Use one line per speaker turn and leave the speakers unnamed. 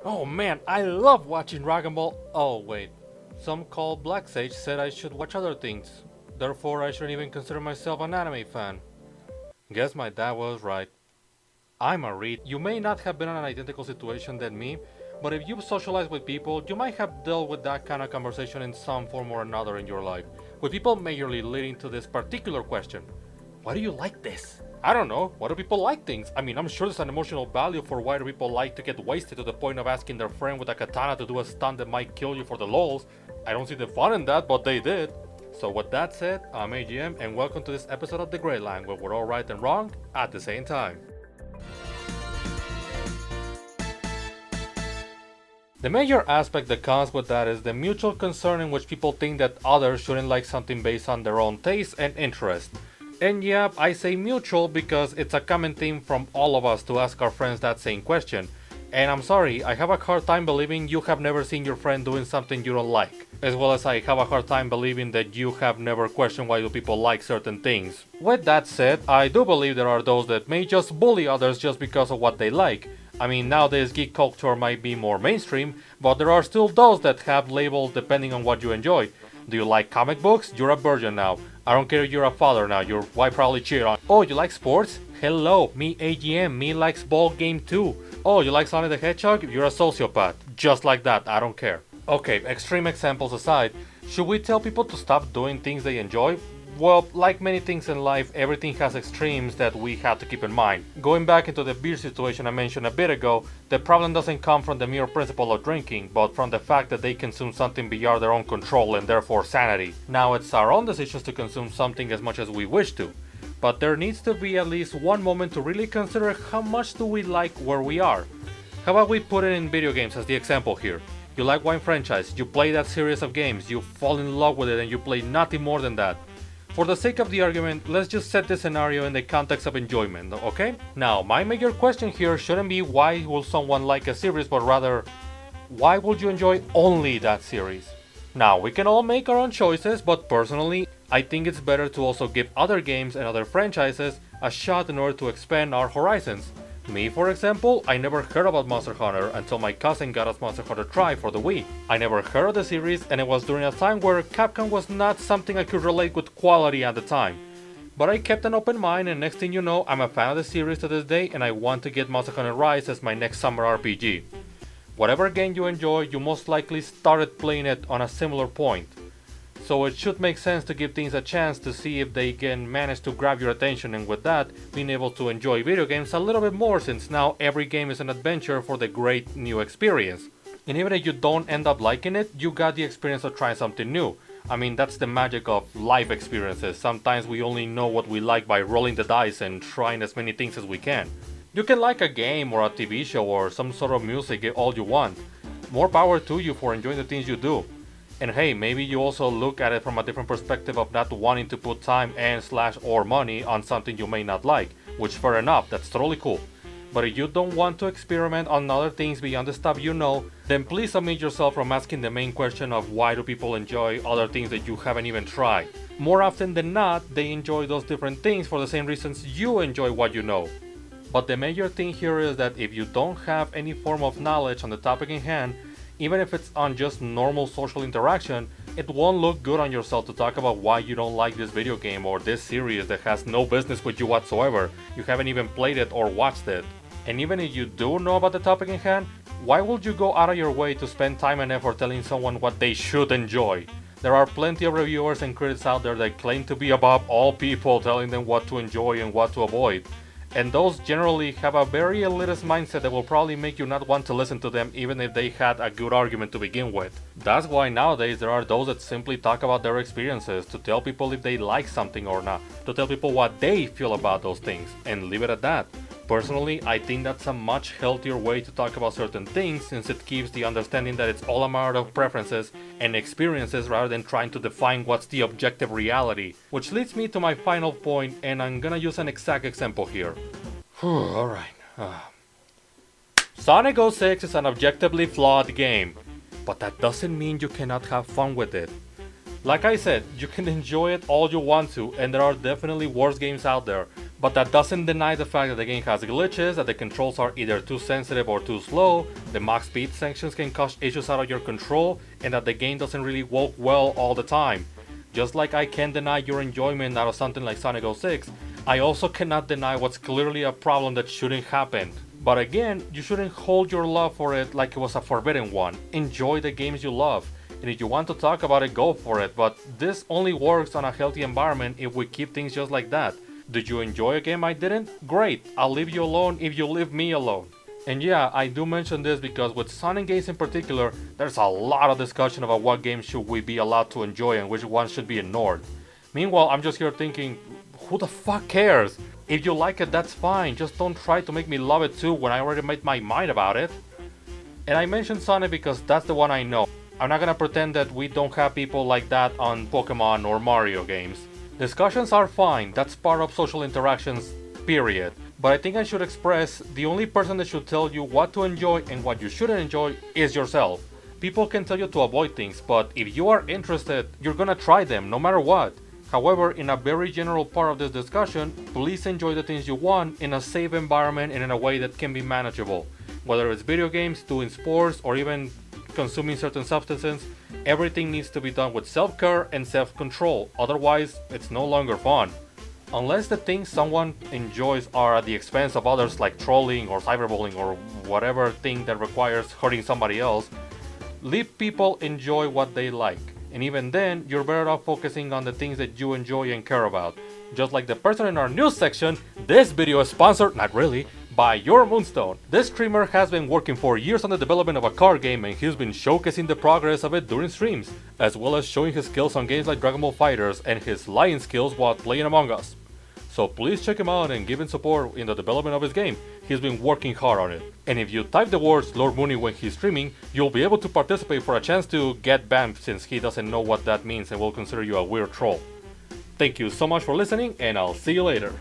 Oh man, I love watching Dragon Ball. Oh wait, some called Black Sage said I should watch other things. Therefore, I shouldn't even consider myself an anime fan. Guess my dad was right. I'm a read. You may not have been in an identical situation than me, but if you've socialized with people, you might have dealt with that kind of conversation in some form or another in your life, with people majorly leading to this particular question. Why do you like this? I don't know. Why do people like things? I mean, I'm sure there's an emotional value for why do people like to get wasted to the point of asking their friend with a katana to do a stunt that might kill you for the lols. I don't see the fun in that, but they did. So with that said, I'm AGM and welcome to this episode of The Grey Line where we're all right and wrong at the same time. The major aspect that comes with that is the mutual concern in which people think that others shouldn't like something based on their own taste and interest. And yeah, I say mutual because it's a common theme from all of us to ask our friends that same question. And I'm sorry, I have a hard time believing you have never seen your friend doing something you don't like. As well as I have a hard time believing that you have never questioned why do people like certain things. With that said, I do believe there are those that may just bully others just because of what they like. I mean, nowadays geek culture might be more mainstream, but there are still those that have labels depending on what you enjoy. Do you like comic books? You're a virgin now. I don't care if you're a father now, your wife probably cheated on. Oh, you like sports? Hello, me AGM, me likes ball game too. Oh, you like Sonic the Hedgehog? You're a sociopath. Just like that, I don't care. Okay, extreme examples aside, should we tell people to stop doing things they enjoy? Well, like many things in life, everything has extremes that we have to keep in mind. Going back into the beer situation I mentioned a bit ago, the problem doesn't come from the mere principle of drinking, but from the fact that they consume something beyond their own control and therefore sanity. Now it's our own decisions to consume something as much as we wish to, but there needs to be at least one moment to really consider how much do we like where we are. How about we put it in video games as the example here? You like one franchise, you play that series of games, you fall in love with it and you play nothing more than that. For the sake of the argument, let's just set this scenario in the context of enjoyment, okay? Now, my major question here shouldn't be why will someone like a series, but rather, why would you enjoy only that series? Now, we can all make our own choices, but personally, I think it's better to also give other games and other franchises a shot in order to expand our horizons. Me, for example, I never heard about Monster Hunter until my cousin got us Monster Hunter Tri for the Wii. I never heard of the series, and it was during a time where Capcom was not something I could relate with quality at the time. But I kept an open mind, and next thing you know, I'm a fan of the series to this day, and I want to get Monster Hunter Rise as my next summer RPG. Whatever game you enjoy, you most likely started playing it on a similar point. So it should make sense to give things a chance to see if they can manage to grab your attention, and with that, being able to enjoy video games a little bit more, since now every game is an adventure for the great new experience. And even if you don't end up liking it, you got the experience of trying something new. I mean, that's the magic of life experiences. Sometimes we only know what we like by rolling the dice and trying as many things as we can. You can like a game or a TV show or some sort of music all you want. More power to you for enjoying the things you do. And hey, maybe you also look at it from a different perspective of not wanting to put time and slash or money on something you may not like, which fair enough, that's totally cool. But if you don't want to experiment on other things beyond the stuff you know, then please omit yourself from asking the main question of why do people enjoy other things that you haven't even tried. More often than not, they enjoy those different things for the same reasons you enjoy what you know. But the major thing here is that if you don't have any form of knowledge on the topic in hand, even if it's on just normal social interaction, it won't look good on yourself to talk about why you don't like this video game or this series that has no business with you whatsoever. You haven't even played it or watched it. And even if you do know about the topic in hand, why would you go out of your way to spend time and effort telling someone what they should enjoy? There are plenty of reviewers and critics out there that claim to be above all people, telling them what to enjoy and what to avoid. And those generally have a very elitist mindset that will probably make you not want to listen to them even if they had a good argument to begin with. That's why nowadays there are those that simply talk about their experiences, to tell people if they like something or not, to tell people what they feel about those things, and leave it at that. Personally, I think that's a much healthier way to talk about certain things, since it gives the understanding that it's all a matter of preferences and experiences rather than trying to define what's the objective reality. Which leads me to my final point, and I'm gonna use an exact example here. Alright. Sonic 06 is an objectively flawed game, but that doesn't mean you cannot have fun with it. Like I said, you can enjoy it all you want to, and there are definitely worse games out there, But that doesn't deny the fact that the game has glitches, that the controls are either too sensitive or too slow, the max speed sections can cause issues out of your control, and that the game doesn't really work well all the time. Just like I can't deny your enjoyment out of something like Sonic 06, I also cannot deny what's clearly a problem that shouldn't happen. But again, you shouldn't hold your love for it like it was a forbidden one. Enjoy the games you love. And if you want to talk about it, go for it. But this only works on a healthy environment if we keep things just like that. Did you enjoy a game I didn't? Great, I'll leave you alone if you leave me alone. And yeah, I do mention this because with Sonic games in particular, there's a lot of discussion about what games should we be allowed to enjoy and which ones should be ignored. Meanwhile, I'm just here thinking, who the fuck cares? If you like it, that's fine, just don't try to make me love it too when I already made my mind about it. And I mentioned Sonic because that's the one I know. I'm not gonna pretend that we don't have people like that on Pokemon or Mario games. Discussions are fine, that's part of social interactions, period. But I think I should express the only person that should tell you what to enjoy and what you shouldn't enjoy is yourself. People can tell you to avoid things, but if you are interested, you're gonna try them no matter what. However, in a very general part of this discussion, please enjoy the things you want in a safe environment and in a way that can be manageable. Whether it's video games, doing sports, or even consuming certain substances, everything needs to be done with self-care and self-control, otherwise it's no longer fun. Unless the things someone enjoys are at the expense of others like trolling or cyberbullying or whatever thing that requires hurting somebody else, leave people enjoy what they like. And even then, you're better off focusing on the things that you enjoy and care about. Just like the person in our news section, this video is sponsored, not really, by Your Moonstone. This streamer has been working for years on the development of a card game and he's been showcasing the progress of it during streams, as well as showing his skills on games like Dragon Ball FighterZ and his lying skills while playing Among Us. So please check him out and give him support in the development of his game. He's been working hard on it. And if you type the words Lord Mooney when he's streaming, you'll be able to participate for a chance to get banned since he doesn't know what that means and will consider you a weird troll. Thank you so much for listening and I'll see you later.